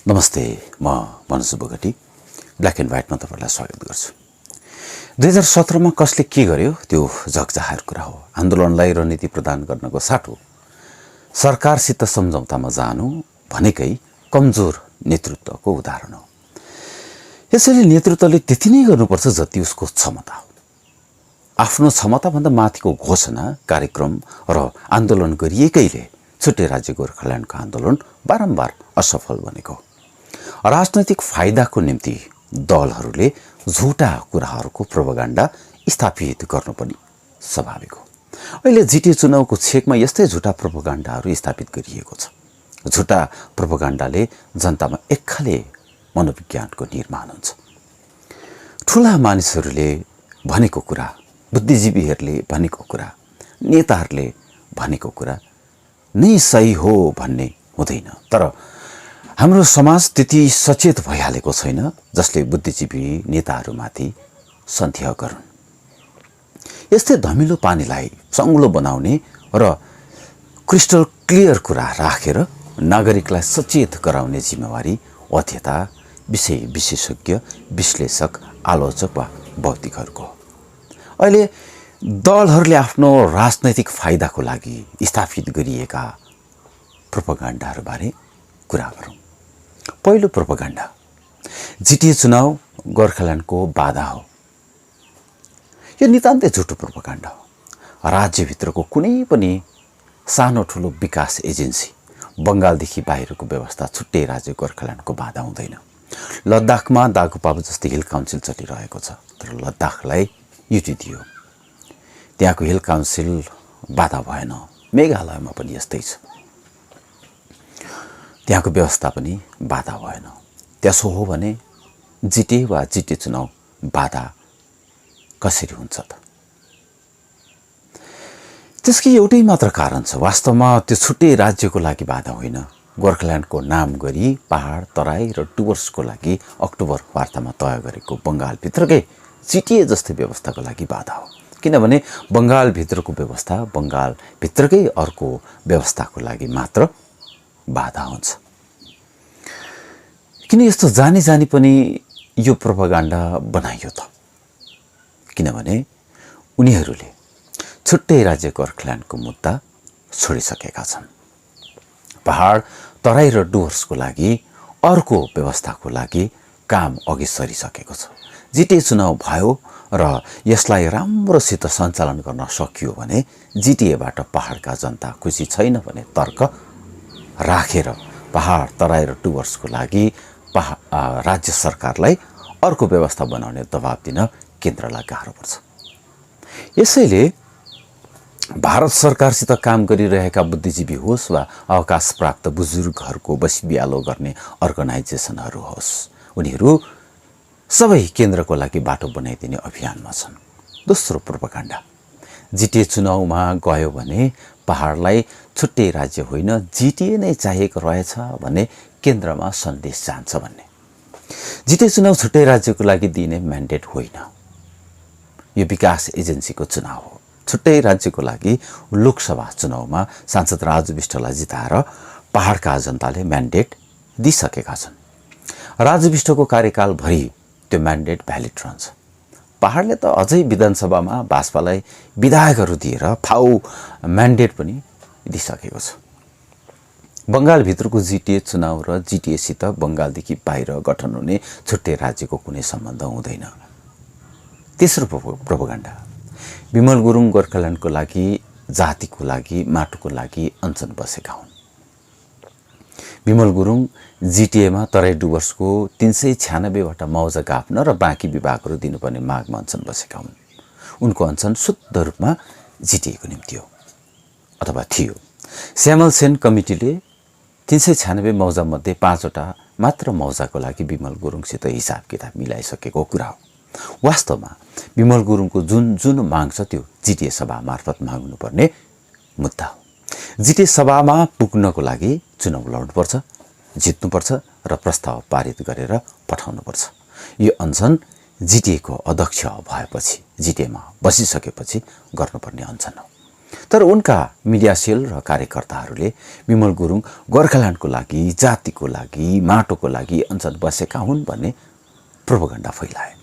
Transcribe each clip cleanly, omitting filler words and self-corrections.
नमस्ते, म Manoj Bogati black and व्हाइटमा तपाईलाई स्वागत गर्छु। 2017 मा कसले के गर्यो त्यो जगजाहेर कुरा हो। आन्दोलनलाई रणनीति प्रदान गर्नको साटो सरकारसित सम्झौतामा जानु भनेकै कमजोर नेतृत्वको उदाहरण हो। यसैले नेतृत्वले त्यति नै गर्नुपर्छ जति उसको क्षमता हो। आफ्नो क्षमताभन्दा माथिको घोषणा, कार्यक्रम र आन्दोलन गरिएकैले छुट्टै राज्य गोर्खाल्यान्डको आन्दोलन बारम्बार असफल बनेको। राजनैतिक फाइदाको निम्ति दलहरूले झुटा कुराहरूको प्रोपागेन्डा स्थापित गर्नु पनि स्वाभाविक हो। अहिले जिटिए चुनावको छेकमा यस्तै झुटा प्रोपागेन्डाहरू स्थापित गरिएको छ। झुटा प्रोपागेन्डाले जनतामा एकखाले मनोविज्ञानको निर्माण हुन्छ। ठुला मानिसहरूले भनेको कुरा, बुद्धिजीवीहरूले भनेको कुरा, नेताहरूले भनेको कुरा नै सही हो भन्ने हुँदैन। तर हाम्रो समाज त्यति सचेत भइहालेको छैन जसले बुद्धिजीवी नेताहरूमाथि सन्देह गरून्। यस्तै धमिलो पानीलाई सङ्लो बनाउने र क्रिस्टल क्लियर कुरा राखेर नागरिकलाई सचेत गराउने जिम्मेवारी अध्येता, विषय विशेषज्ञ, विश्लेषक, आलोचक वा बौद्धिकहरूको हो। अहिले दलहरूले आफ्नो राजनैतिक फाइदाको लागि स्थापित गरिएका प्रोपागेन्डाहरूबारे कुरा गरौँ। पहिलो प्रोपागेन्डा, जिटिए चुनाव गोर्खाल्यान्डको बाधा हो। यो नितान्तै झुटो प्रोपागेन्डा हो। राज्यभित्रको कुनै पनि सानो ठुलो विकास एजेन्सी, बङ्गालदेखि बाहिरको व्यवस्था छुट्टै राज्य गोर्खाल्यान्डको बाधा हुँदैन। लद्दाखमा दागुपाबु जस्तै हिल काउन्सिल चलिरहेको छ, तर लद्दाखलाई युटी दियो। त्यहाँको हिल काउन्सिल बाधा भएन। मेघालयमा पनि यस्तै छ, त्यहाँको व्यवस्था पनि बाधा भएन। त्यसो हो भने जिटिए वा जिटिए चुनाव बाधा कसरी हुन्छ त? त्यसको एउटै मात्र कारण छ। वास्तवमा त्यो छुट्टै राज्यको लागि बाधा होइन, गोर्खाल्यान्डको नाम गरी पहाड, तराई र डुवर्सको लागि अक्टोबर वार्तामा तय गरेको बङ्गालभित्रकै जिटिए जस्तै व्यवस्थाको लागि बाधा हो। किनभने बङ्गालभित्रको व्यवस्था बङ्गालभित्रकै अर्को व्यवस्थाको लागि मात्र बाधा हुन्छ। किन यस्तो जानी जानी पनि यो प्रोपागेन्डा बनाइयो त? किनभने उनीहरूले छुट्टै राज्य गोर्खाल्यान्डको मुद्दा छोडिसकेका छन्। पहाड, तराई र डुवर्सको लागि अर्को व्यवस्थाको लागि काम अघि सरिसकेको छ। जिटिए चुनाव भयो र यसलाई राम्रोसित सञ्चालन गर्न सकियो भने जिटिएबाट पहाडका जनता खुसी छैन भने तर्क राखेर पहाड, तराई र डुवर्सको लागि राज्य सरकारलाई अर्को व्यवस्था बनाउने दबाब दिन केन्द्रलाई गाह्रो पर्छ। यसैले भारत सरकारसित काम गरिरहेका बुद्धिजीवी होस् वा अवकाश प्राप्त बुजुर्गहरूको बसिबियालो गर्ने अर्गनाइजेसनहरू होस्, उनीहरू सबै केन्द्रको लागि बाटो बनाइदिने अभियानमा छन्। दोस्रो प्रोपागेन्डा, जिटिए चुनावमा गयो भने पहाडलाई छुट्टै राज्य होइन जिटिए नै चाहिएको रहेछ भन्ने केन्द्रमा सन्देश जान्छ भन्ने। जिटिए चुनाव छुट्टै राज्यको लागि दिने म्यान्डेट होइन, यो विकास एजेन्सीको चुनाव हो। छुट्टै राज्यको लागि लोकसभा चुनावमा सांसद राजु विष्टलाई जिताएर पहाडका जनताले म्यान्डेट दिइसकेका छन्। राजु विष्टको कार्यकालभरि त्यो म्यान्डेट भ्यालिड रहन्छ। पहाडले त अझै विधानसभामा भाजपालाई विधायकहरू दिएर फाउ म्यान्डेट पनि दिइसकेको छ। बङ्गालभित्रको जिटिए चुनाव र जिटिएसित बङ्गालदेखि बाहिर गठन हुने छुट्टै राज्यको कुनै सम्बन्ध हुँदैन। तेस्रो प्रोपागेन्डा, विमल गुरुङ गोर्खाल्यान्डको लागि, जातिको लागि, माटोको लागि अनसन बसेका हुन्। विमल गुरुङ जिटिएमा तराई डुवर्सको 396वटा मौजा गाप्न र बाँकी विभागहरू दिनुपर्ने मागमा अनसन बसेका हुन्। उनको अनसन शुद्ध रूपमा जिटिएको निम्ति हो अथवा थियो। श्यामल सेन कमिटीले 396 मौजामध्ये 5वटा मात्र मौजाको लागि विमल गुरुङसित हिसाब किताब मिलाइसकेको कुरा हो। वास्तवमा विमल गुरुङको जुन माग छ त्यो जिटिए सभा मार्फत माग्नुपर्ने मुद्दा हो। जिटिए सभामा पुग्नको लागि चुनाव लड्नुपर्छ, जित्नुपर्छ र प्रस्ताव पारित गरेर पठाउनुपर्छ। यो अनसन जिटिएको अध्यक्ष भएपछि, जिटिएमा बसिसकेपछि गर्नुपर्ने अनसन हो। तर उनका मिडिया सेल र कार्यकर्ताहरूले विमल गुरुङ गोर्खाल्यान्डको लागि, जातिको लागि, माटोको लागि अञ्चल बसेका हुन् भन्ने प्रोपगन्डा फैलाए,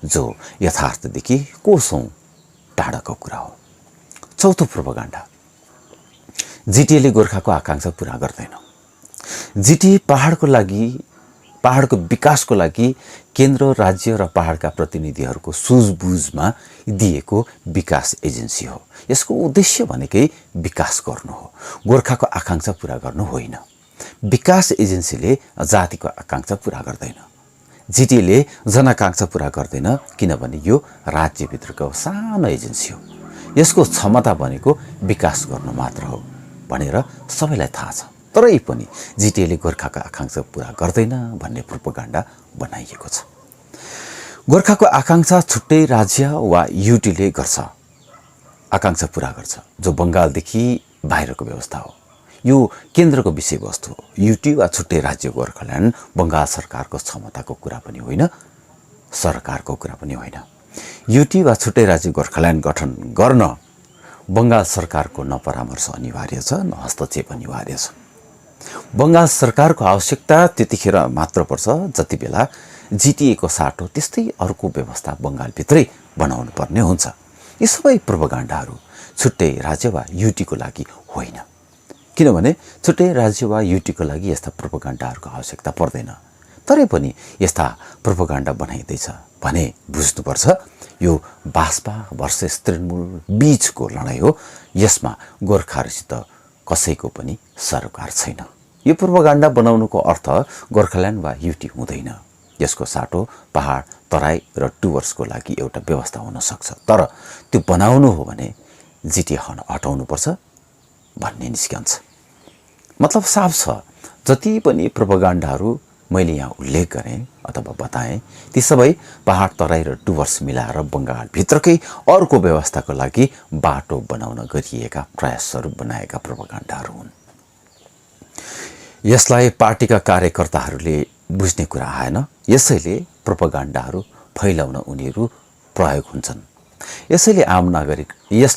जो यथार्थदेखि कोसौं टाढाको कुरा हो। चौथो प्रोपगन्डा, जिटिएले गोर्खाको आकांक्षा पूरा गर्दैन। जिटिए पहाडको विकासको लागि केन्द्र, राज्य र पहाडका प्रतिनिधिहरूको सुझबुझमा दिएको विकास एजेन्सी हो। यसको उद्देश्य भनेकै विकास गर्नु हो, गोर्खाको आकांक्षा पूरा गर्नु होइन। विकास एजेन्सीले जातिको आकांक्षा पूरा गर्दैन। जिटिएले जनआकांक्षा पूरा गर्दैन, किनभने यो राज्यभित्रको सानो एजेन्सी हो। यसको क्षमता भनेको विकास गर्नु मात्र हो भनेर सबैलाई थाहा छ। तरै पनि जिटिएले गोर्खाको आकांक्षा पूरा गर्दैन भन्ने प्रोपगन्डा बनाइएको छ। गोर्खाको आकांक्षा छुट्टै राज्य वा युटीले गर्छ, आकांक्षा पूरा गर्छ, जो बङ्गालदेखि बाहिरको व्यवस्था हो। यो केन्द्रको विषयवस्तु हो। युटी वा छुट्टै राज्य गोर्खाल्यान्ड बङ्गाल सरकारको क्षमताको कुरा पनि होइन, सरकारको कुरा पनि होइन। युटी वा छुट्टै राज्य गोर्खाल्यान्ड गठन गर्न बङ्गाल सरकारको न परामर्श अनिवार्य छ, न हस्तक्षेप अनिवार्य छ। बङ्गाल सरकारको आवश्यकता त्यतिखेर मात्र पर्छ जति बेला जिटिएको साटो त्यस्तै अर्को व्यवस्था बङ्गालभित्रै बनाउनु पर्ने हुन्छ। यी सबै प्रोपगन्डाहरू छुट्टै राज्य वा युटीको लागि होइन, किनभने छुट्टै राज्य वा युटीको लागि यस्ता प्रोपगन्डाहरूको आवश्यकता पर्दैन। तरै पनि यस्ता प्रोपगन्डा बनाइँदैछ भने बुझ्नुपर्छ यो भाजपा भर्सेस तृणमूल बीचको लडाइँ हो। यसमा गोर्खाहरूसित कसैको पनि सरोकार छैन। यो प्रोपगन्डा बनाउनुको अर्थ गोर्खाल्यान्ड वा युटी हुँदैन। यसको साटो पहाड, तराई र डुवर्सको लागि एउटा व्यवस्था हुन सक्छ, तर त्यो बनाउनु हो भने जिटिए हटाउनुपर्छ भन्ने निस्कन्छ। मतलब साफ छ, जति पनि प्रोपगन्डाहरू मैले यहाँ उल्लेख गरेँ अथवा बताएँ, ती सबै पहाड, तराई र डुवर्स मिलाएर बङ्गालभित्रकै अर्को व्यवस्थाको लागि बाटो बनाउन गरिएका प्रयासहरू बनाएका प्रोपगन्डाहरू हुन्। यसलाई पार्टीका कार्यकर्ताहरूले बुझ्ने कुरा आएन, यसैले प्रोपगन्डाहरू फैलाउन उनीहरू प्रयोग हुन्छन्। यसले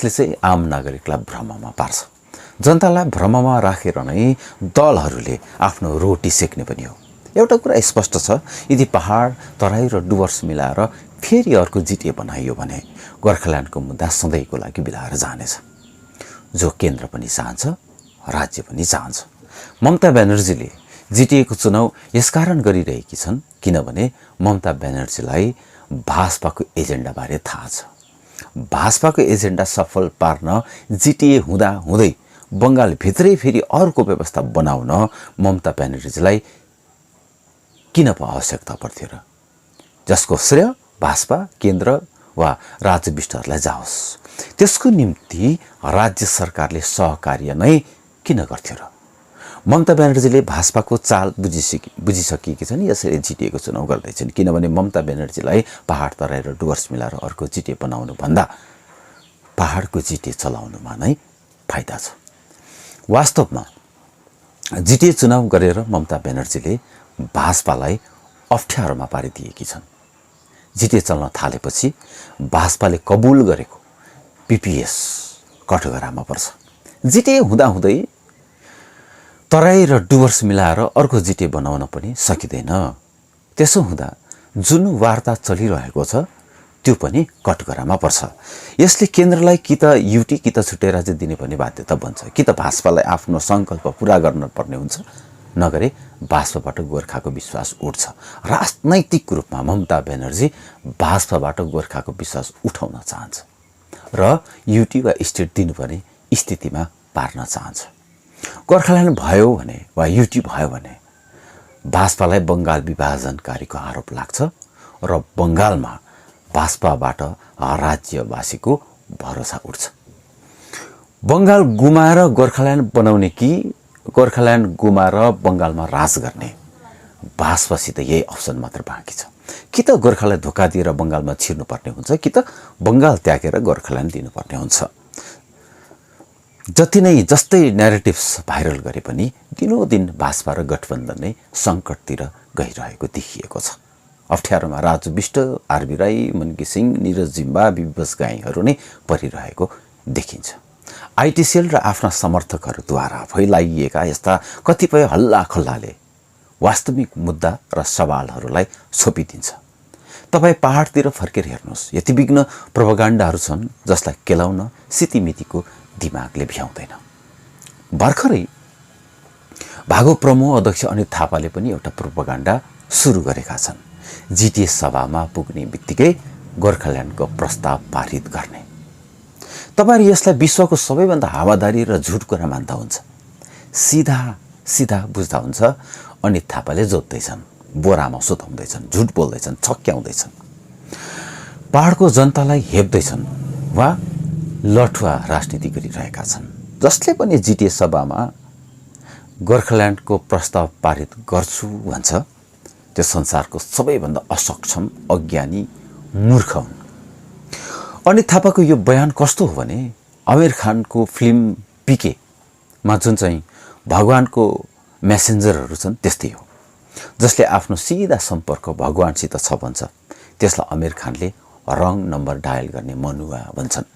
चाहिँ आम नागरिकलाई भ्रममा पार्छ। जनतालाई भ्रममा राखेर नै दलहरूले आफ्नो रोटी सेक्ने पनि हो। एउटा कुरा स्पष्ट छ, यदि पहाड, तराई र डुवर्स मिलाएर फेरि अर्को जिटिए बनाइयो भने गोर्खाल्यान्डको मुद्दा सधैँको लागि बिलाएर जानेछ, जो केन्द्र पनि चाहन्छ, राज्य पनि चाहन्छ। ममता ब्यानर्जीले जिटिएको चुनाव यसकारण गरिरहेकी छन् किनभने ममता ब्यानर्जीलाई भाजपाको एजेन्डाबारे थाहा छ। भाजपाको एजेन्डा सफल पार्न जिटिए हुँदै बङ्गालभित्रै फेरि अर्को व्यवस्था बनाउन ममता ब्यानर्जीलाई किन पो आवश्यकता पर्थ्यो र, जसको श्रेय भाजपा, केन्द्र वा राज्य विष्टहरूलाई जाओस्। त्यसको निम्ति राज्य सरकारले सहकार्य नै किन गर्थ्यो र? ममता ब्यानर्जीले भाजपाको चाल बुझिसकेकी छन्, यसरी जिटिएको चुनाव गर्दैछन्, किनभने ममता ब्यानर्जीलाई पहाड, तराई र डुवर्स मिलाएर अर्को जिटिए बनाउनु भन्दा पहाडको जिटिए चलाउनुमा नै फाइदा छ। वास्तवमा जिटिए चुनाव गरेर ममता ब्यानर्जीले भाजपालाई अप्ठ्यारोमा पारिदिएकी छन्। जिटिए चल्न थालेपछि भाजपाले कबुल गरेको पिपिएस कठघरामा पर्छ। जिटिए हुँदाहुँदै तराई र डुवर्स मिलाएर अर्को जिटिए बनाउन पनि सकिँदैन। त्यसो हुँदा जुन वार्ता चलिरहेको छ त्यो पनि कठघरामा पर्छ। यसले केन्द्रलाई कि त युटी कि त छुट्टै राज्य दिने पनि बाध्यता बन्छ, कि त भाजपालाई आफ्नो सङ्कल्प पुरा गर्न पर्ने हुन्छ, नगरे भाजपाबाट गोर्खाको विश्वास उठ्छ। राजनैतिक रूपमा ममता ब्यानर्जी भाजपाबाट गोर्खाको विश्वास उठाउन चाहन्छ र युटी वा स्टेट दिनुपर्ने स्थितिमा पार्न चाहन्छ। गोर्खाल्यान्ड भयो भने वा युटी भयो भने भाजपालाई बङ्गाल विभाजनकारीको आरोप लाग्छ र बङ्गालमा भाजपाबाट राज्यवासीको भरोसा उठ्छ। बङ्गाल गुमाएर गोर्खाल्यान्ड बनाउने कि गोर्खाल्यान्ड गुमाएर बङ्गालमा राज गर्ने, भाजपासित यही अप्सन मात्र बाँकी छ। कि त गोर्खालाई धोका दिएर बङ्गालमा छिर्नुपर्ने हुन्छ, कि त बङ्गाल त्यागेर गोर्खाल्यान्ड दिनुपर्ने हुन्छ। जस्तै न्यारेटिभ्स भाइरल गरे पनि दिनोदिन भाजपा र गठबन्धन नै सङ्कटतिर गइरहेको देखिएको छ। अप्ठ्यारोमा राजु विष्ट, आरबी राई, मनकी सिंह, निरज जिम्बा, विवश गाईहरू नै परिरहेको देखिन्छ। आइटी सेल र आफ्ना समर्थकहरूद्वारा फैलाइएका यस्ता कतिपय हल्ला खल्लाले वास्तविक मुद्दा र सवालहरूलाई छोपिदिन्छ। तपाईँ पहाडतिर फर्केर हेर्नुहोस्, यति विघ्न प्रोपागान्डाहरू छन् जसलाई केलाउन सितिमितिको दिमागले भ्याउँदैन। भर्खरै भागो प्रमुख अध्यक्ष अनित थापाले पनि एउटा प्रोपागान्डा सुरु गरेका छन्। जिटिए सभामा पुग्ने बित्तिकै गोर्खाल्यान्डको प्रस्ताव पारित गर्ने। तपाईहरु यसलाई विश्वको सबैभन्दा हावादारी र झुट कुरा मान्दा हुन्छ। सिधा सिधा बुझ्दा हुन्छ अनित थापाले जोत्दैछन्, बोरामा सुताउँदैछन्, झुट बोल्दैछन्, छक्क्याउँदैछन्, पहाडको जनतालाई हेप्दैछन् वा लठुवा राजनीति गरिरहेका छन्। जसले पनि जिटिए सभामा गोर्खाल्यान्डको प्रस्ताव पारित गर्छु भन्छ त्यो संसारको सबैभन्दा असक्षम, अज्ञानी, मूर्ख हुन्। अनित थापाको यो बयान कस्तो हो भने आमिर खानको फिल्म पीकेमा जुन चाहिँ भगवानको मेसेन्जरहरू छन् त्यस्तै हो। जसले आफ्नो सिधा सम्पर्क भगवानसित छ भन्छ त्यसलाई आमिर खानले रङ नम्बर डायल गर्ने मनुवा भन्छन्।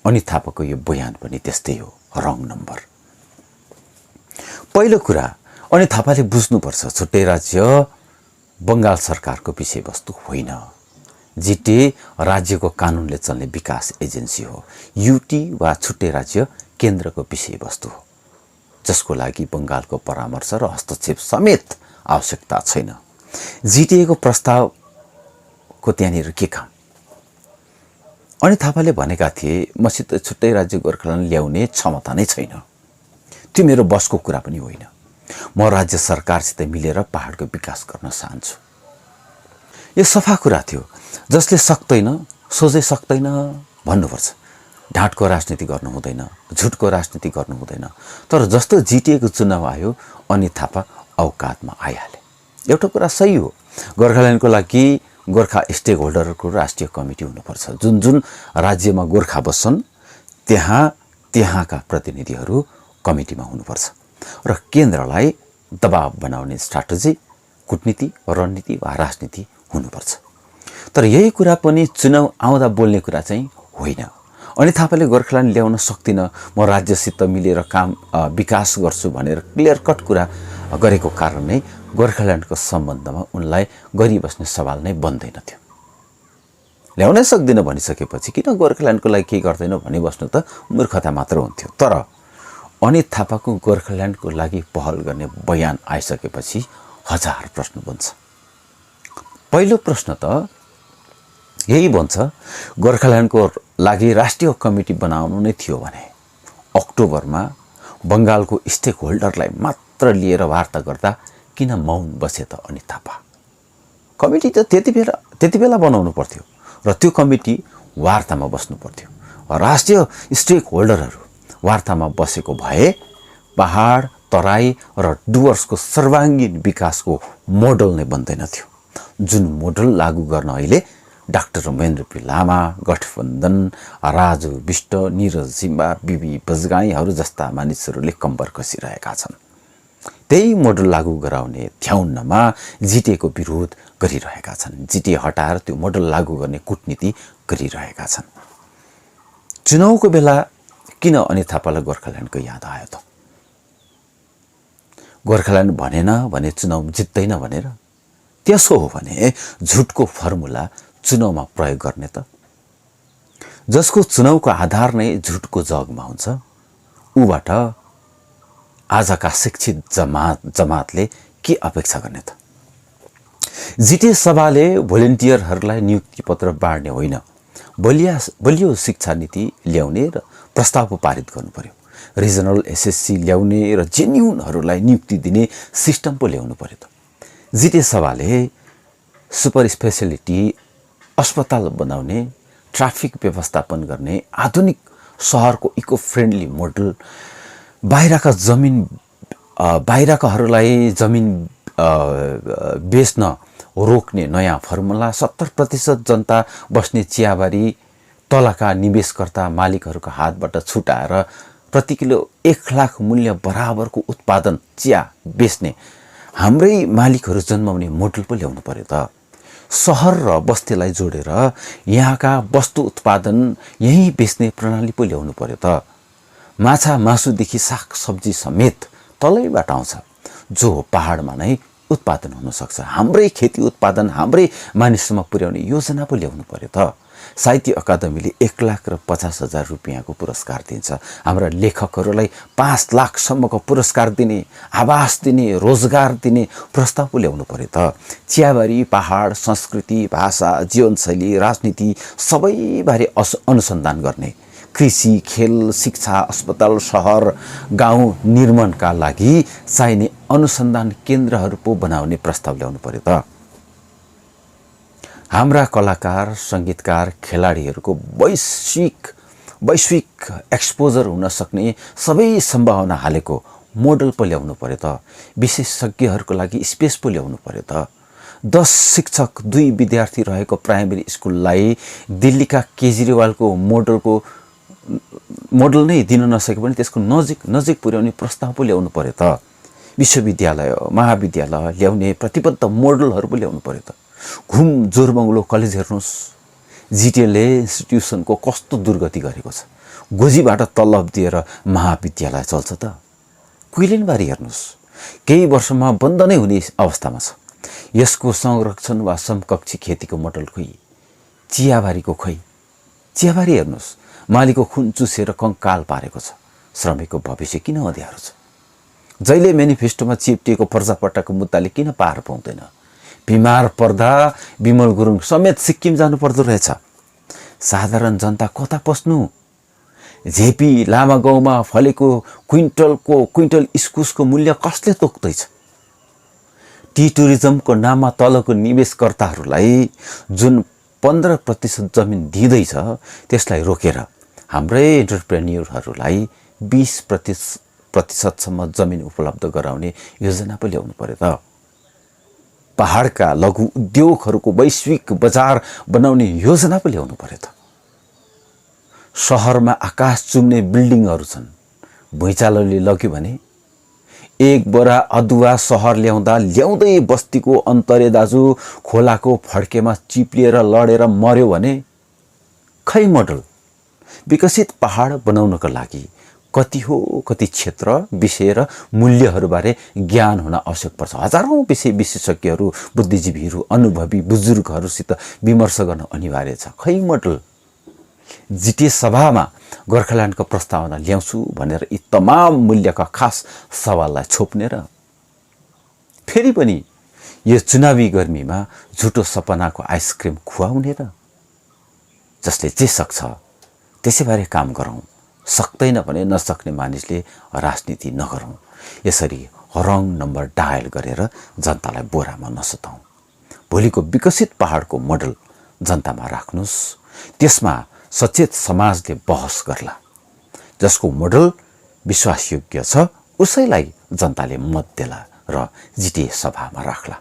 अनित थापाको यो बयान पनि त्यस्तै हो, रङ नम्बर। पहिलो कुरा अनित थापाले बुझ्नुपर्छ, छुट्टै राज्य बङ्गाल सरकारको विषयवस्तु होइन। जिटिए राज्यको कानुनले चल्ने विकास एजेन्सी हो। युटी वा छुट्टै राज्य केन्द्रको विषयवस्तु हो, जसको लागि बङ्गालको परामर्श र हस्तक्षेप समेत आवश्यकता छैन। जिटिएको प्रस्तावको त्यहाँनिर के काम? अनित थापाले भनेका थिए मसित छुट्टै राज्य गोर्खाल्यान्ड ल्याउने क्षमता नै छैन, त्यो मेरो बसको कुरा पनि होइन। म राज्य सरकारसित मिलेर पहाडको विकास गर्न चाहन्छु। यो सफा कुरा थियो। जसले सक्दैन सोझै सक्दैन भन्नुपर्छ। ढाँटको राजनीति गर्नु हुँदैन, झुटको राजनीति गर्नु हुँदैन। तर जस्तो जिटिएको चुनाव आयो अनित थापा औकातमा आइहाले। एउटा कुरा सही हो, गोर्खाल्यान्डको लागि गोर्खा स्टेक होल्डरहरूको राष्ट्रिय कमिटी हुनुपर्छ। जुन जुन राज्यमा गोर्खा बस्छन् त्यहाँका प्रतिनिधिहरू कमिटीमा हुनुपर्छ र केन्द्रलाई दबाव बनाउने स्ट्राटेजी, कूटनीति, रणनीति वा राजनीति हुनुपर्छ। तर यही कुरा पनि चुनाव आउँदा बोल्ने कुरा चाहिँ होइन। अनित थापाले गोर्खाल्यान्ड ल्याउन सक्दिनँ, म राज्यसित मिलेर विकास गर्छु भनेर क्लियर कट कुरा गरेको कारण नै गोर्खाल्यान्डको सम्बन्धमा उनलाई गरिबस्ने सवाल नै बन्दैन थियो। ल्याउनै सक्दिनँ भनिसकेपछि किन गोर्खाल्यान्डको लागि के गर्दैन भनिबस्नु त मूर्खता मात्र हुन्थ्यो। तर अनित थापाको गोर्खाल्यान्डको लागि पहल गर्ने बयान आइसकेपछि हजार प्रश्न बन्छ। पहिलो प्रश्न त यही बन्छ, गोर्खाल्यान्डको लागि राष्ट्रिय कमिटी बनाउनु नै थियो भने अक्टोबरमा बङ्गालको स्टेक होल्डरलाई मात्र लिएर वार्ता गर्दा किन मौन बसे त अनित थापा? कमिटी त त्यति बेला बनाउनु पर्थ्यो र त्यो कमिटी वार्तामा बस्नु पर्थ्यो। राष्ट्रिय स्टेक होल्डरहरू वार्तामा बसेको भए पहाड, तराई र डुवर्सको सर्वाङ्गीन विकासको मोडल नै बन्दैन थियो। जुन मोडल लागू गर्न अहिले डाक्टर महेन्द्र पी लामा, गठबन्धन, राजु विष्ट, निरज जिम्बा, बिबी बजगाईहरू जस्ता मानिसहरूले कम्बर कसिरहेका छन्। त्यही मोडल लागू गराउने थ्याउन्नमा जिटिएको विरोध गरिरहेका छन्। जिटिए हटाएर त्यो मोडल लागू गर्ने कूटनीति गरिरहेका छन्। चुनावको बेला किन अनित थापालाई गोर्खाल्यान्डको याद आयो त? गोर्खाल्यान्ड भनेन भने चुनाव जित्दैन भनेर? त्यसो हो भने झुटको फर्मुला चुनावमा प्रयोग गर्ने त? जसको चुनावको आधार नै झुटको जगमा हुन्छ, ऊबाट आजका शिक्षित जमातले के अपेक्षा गर्ने त? जिटिए सभाले भोलिन्टियरहरूलाई नियुक्ति पत्र बाँड्ने होइन, बलियो शिक्षा नीति ल्याउने र प्रस्ताव पारित गर्नु पर्यो। रिजनल एसएससी ल्याउने र जेन्युनहरूलाई नियुक्ति दिने सिस्टम पो ल्याउनु पर्यो त। जिटिए सभाले सुपर स्पेसियालिटी अस्पताल बनाउने, ट्राफिक व्यवस्थापन गर्ने, आधुनिक सहरको इको फ्रेन्डली मोडल, बाहिरकाहरूलाई जमिन बेच्न रोक्ने नयाँ फर्मुला, 70% जनता बस्ने चियाबारी तलका निवेशकर्ता मालिकहरूको हातबाट छुटाएर प्रति किलो 1 लाख मूल्य बराबरको उत्पादन चिया बेच्ने हाम्रै मालिकहरू जन्माउने मोडल पो ल्याउनु पर्यो त। सहर र बस्तीलाई जोडेर यहाँका वस्तु उत्पादन यहीँ बेच्ने प्रणाली पो ल्याउनु पर्यो त। माछा मासुदेखि साग सब्जी समेत तलैबाट आउँछ, जो पहाडमा नै उत्पादन हुन सक्छ। हाम्रै खेती उत्पादन हाम्रै मानिससम्म पुर्याउने योजना पो ल्याउनु पर्यो त। साहित्य अकादमीले 1,50,000 रुपियाँको पुरस्कार दिन्छ। हाम्रा लेखकहरूलाई 5 लाखसम्मको पुरस्कार दिने, आवास दिने, रोजगार दिने प्रस्ताव पो ल्याउनु पर्यो त। चियाबारी, पहाड, संस्कृति, भाषा, जीवनशैली, राजनीति सबैबारे अनुसन्धान गर्ने, कृषि, खेल, शिक्षा, अस्पताल, शहर, गाउँ निर्माणका लागि चाहिने अनुसन्धान केन्द्रहरू पो बनाउने प्रस्ताव ल्याउनु पर्यो त। हाम्रा कलाकार, सङ्गीतकार, खेलाडीहरूको वैश्विक एक्सपोजर हुन सक्ने सबै सम्भावना हालेको मोडल पो ल्याउनु पर्यो त। विशेषज्ञहरूको लागि स्पेस पो ल्याउनु पर्यो त। 10 शिक्षक 2 विद्यार्थी रहेको प्राइमेरी स्कुललाई दिल्लीका केजरीवालको मोडल नै दिन नसके पनि त्यसको नजिक पुर्याउने प्रस्ताव पो ल्याउनु पर्यो त। विश्वविद्यालय, महाविद्यालय ल्याउने प्रतिबद्ध मोडलहरू पो ल्याउनु पर्यो त। घुम जोरबङ्गलो कलेज हेर्नुहोस्, जिटिएले इन्स्टिट्युसनको कस्तो दुर्गति गरेको छ। गोजीबाट तलब दिएर महाविद्यालय चल्छ त। कुइलेनबारी हेर्नुहोस्, केही वर्षमा बन्द नै हुने अवस्थामा छ। यसको संरक्षण वा समकक्षी खेतीको मोडल खोइ। चियाबारीको खोइ। चियाबारी हेर्नुहोस्, मालीको खुन चुसेर कङ्काल पारेको छ। श्रमिकको भविष्य किन अँध्यारो छ? जहिले मेनिफेस्टोमा चिप्टिएको पर्जापट्टाको मुद्दाले किन पार पाउँदैन? बिमार पर्दा विमल गुरुङ समेत सिक्किम जानुपर्दो रहेछ। साधारण जनता कता पस्नु? झेपी लामा गाउँमा फलेको क्विन्टल इस्कुसको मूल्य कसले तोक्दैछ? टी टुरिज्मको नाममा तलको निवेशकर्ताहरूलाई जुन 15% जमिन दिँदैछ, त्यसलाई रोकेर हाम्रै एन्टरप्रेन्योरहरूलाई 20% जमिन उपलब्ध गराउने योजना पो ल्याउनु पर्यो त। पहाडका लघु उद्योगहरूको वैश्विक बजार बनाउने योजना पो ल्याउनु पर्यो त। सहरमा आकाश चुम्ने बिल्डिङहरू छन्, भुइँचालोले लग्यो भने 1 बोरा अदुवा सहर ल्याउँदै बस्तीको अन्तरे दाजु खोलाको फड्केमा चिप्लिएर लडेर मर्यो भने खै मोडल? विकसित पहाड बनाउनको लागि कति क्षेत्र, विषय र मूल्यहरूबारे ज्ञान हुन आवश्यक पर्छ। हजारौं विशेषज्ञहरू, बुद्धिजीवीहरू, अनुभवी बुजुर्गहरूसित विमर्श गर्न अनिवार्य छ। खै मोडल? जिटिए सभामा गोर्खाल्यान्डको प्रस्तावना ल्याउँछु भनेर यी तमाम मूल्यका खास सवाललाई छोप्ने र फेरि पनि यो चुनावी गर्मीमा झुटो सपनाको आइसक्रिम खुवाउने र जसले जे सक्छ त्यसैबारे काम गरौँ, सक्दैन भने नसक्ने मानिसले राजनीति नगरौँ। यसरी रङ नम्बर डायल गरेर जनतालाई बोरामा नसुताउँ। भोलिको विकसित पहाडको मोडल जनतामा राख्नुहोस्, त्यसमा सचेत समाजले बहस गर्ला। जसको मोडल विश्वासयोग्य छ उसैलाई जनताले मत देला र जिटिए सभामा राख्ला।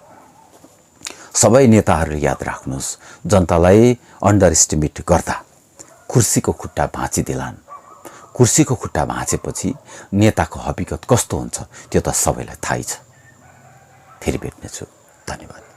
सबै नेताहरूले याद राख्नुहोस्, जनतालाई अन्डर एस्टिमेट गर्दा कुर्सीको खुट्टा भाँचिदिलान्। कुर्सीको खुट्टा भाँचेपछि नेताको हकीकत कस्तो हुन्छ त्यो त सबैलाई थाहै छ। फेरि भेट्नेछु। धन्यवाद।